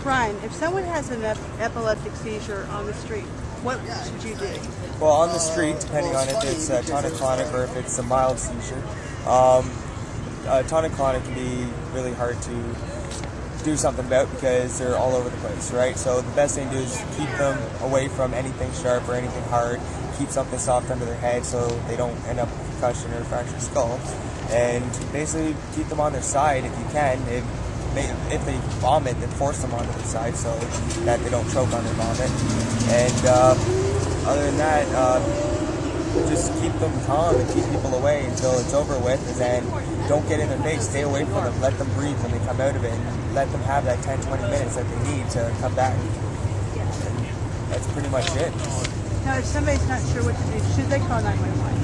Brian, if someone has an epileptic seizure on the street, what should you do? Well, on the street, depending on if it's tonic-clonic or if it's a mild seizure, tonic-clonic can be really hard to do something about because they're all over the place, right? So the best thing to do is keep them away from anything sharp or anything hard, keep something soft under their head so they don't end up with concussion or fractured skull, and basically keep them on their side if you can. If they vomit, then force them onto the side so that they don't choke on their vomit. And other than that, just keep them calm and keep people away until it's over with, and then don't get in their face, stay away from them, let them breathe when they come out of it, and let them have that 10-20 minutes that they need to come back. And that's pretty much it. Now, if somebody's not sure what to do, should they call 911?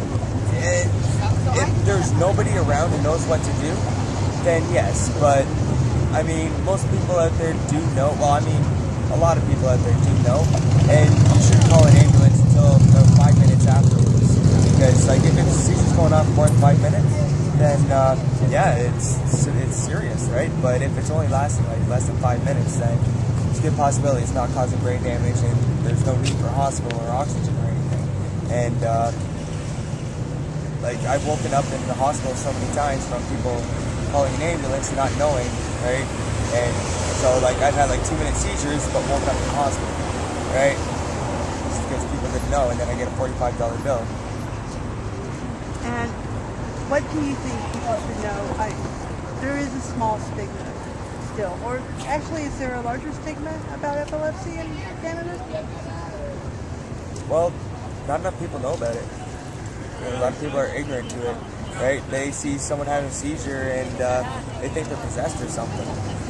If there's nobody around who knows what to do, then yes, but I mean, most people out there do know. Well, I mean, a lot of people out there do know, and you shouldn't call an ambulance until about 5 minutes afterwards. Because, like, if it's seizure's going on for more than 5 minutes, then yeah, it's serious, right? But if it's only lasting like less than 5 minutes, then it's a good possibility it's not causing brain damage, and there's no need for hospital or oxygen or anything. And like, I've woken up in the hospital so many times from people calling an ambulance and not knowing, right? And so, like, I've had like 2-minute seizures but woke up in the hospital, right? Just because people didn't know, and then I get a $45 bill. And what do you think people should know? There is a small stigma still, or actually, is there a larger stigma about epilepsy in Canada? Well, not enough people know about it. A lot of people are ignorant to it. Right? They see someone having a seizure and they think they're possessed or something.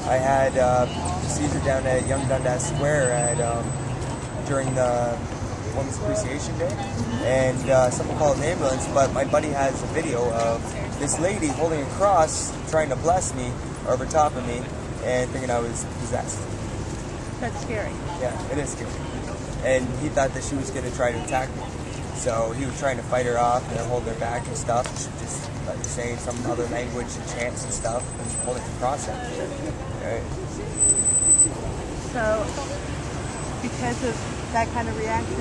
I had a seizure down at Yonge Dundas Square during the Women's Appreciation Day, and someone called an ambulance, but my buddy has a video of this lady holding a cross trying to bless me over top of me and thinking I was possessed. That's scary. Yeah, it is scary. And he thought that she was going to try to attack me. So he was trying to fight her off and hold her back and stuff. She just like saying some other language and chants and stuff and holding the cross out. Right? So, because of that kind of reaction,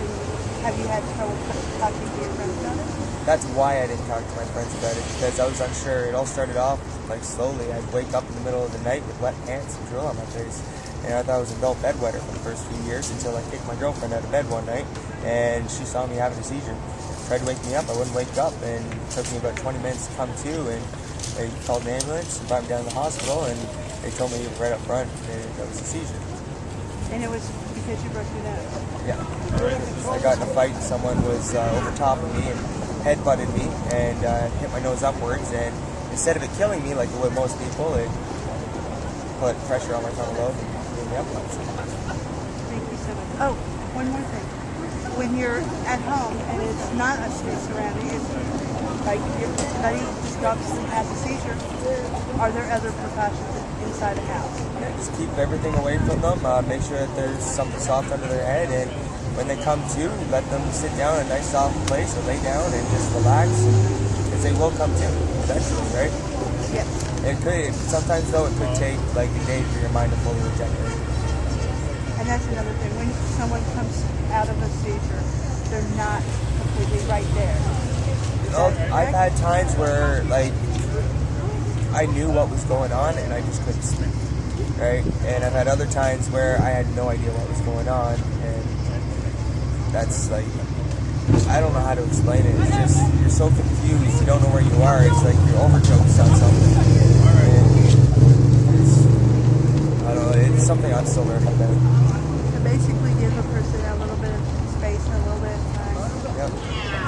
have you had trouble talking to your friends about it? That's why I didn't talk to my friends about it, because I was unsure. It all started off like slowly. I'd wake up in the middle of the night with wet pants and drill on my face. And I thought I was an adult bedwetter for the first few years until I kicked my girlfriend out of bed one night and she saw me having a seizure. Tried to wake me up, I wouldn't wake up, and it took me about 20 minutes to come to, and they called an ambulance and brought me down to the hospital, and they told me right up front that it was a seizure. And it was because you broke your nose? Yeah. I got in a fight and someone was over top of me and headbutted me and hit my nose upwards, and instead of it killing me like it would most people, it put pressure on my frontal lobe and gave me epilepsy. Thank you so much. Oh, one more thing. When you're at home and it's not a street surrounding, it's like your buddy drops and has a seizure, are there other precautions inside a house? Yeah, just keep everything away from them, make sure that there's something soft under their head, and when they come to, let them sit down in a nice soft place or lay down and just relax, because they will come to eventually, right? Yep. It could, sometimes though, it could take like a day for your mind to fully regenerate. And that's another thing. When someone comes out of a seizure, they're not completely right there. I've had times where, like, I knew what was going on and I just couldn't speak, right? And I've had other times where I had no idea what was going on, and that's like, I don't know how to explain it. It's just, you're so confused, you don't know where you are. It's like you're overdosed on something. And I don't know, it's something I'm still learning about. So basically give a person a little bit of space and a little bit of time. Yep.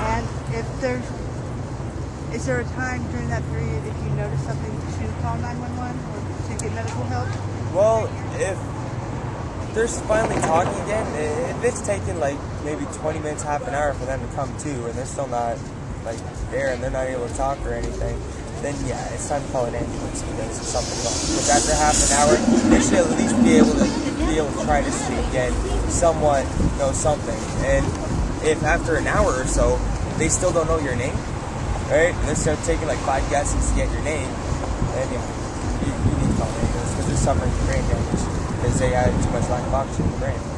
And if is there a time during that period if you notice something to call 911 or to get medical help? Well, if they're finally talking again, if it's taken like maybe 20 minutes, half an hour for them to come to, and they're still not like there and they're not able to talk or anything, then yeah, it's time to call an ambulance because there's something wrong. Because after half an hour, they should at least be able to try to speak and somewhat know something. And if after an hour or so they still don't know your name, right? And they're still taking like 5 guesses to get your name, then yeah, you need to call an ambulance because they're suffering from brain damage. because they had too much lack of oxygen in the brain.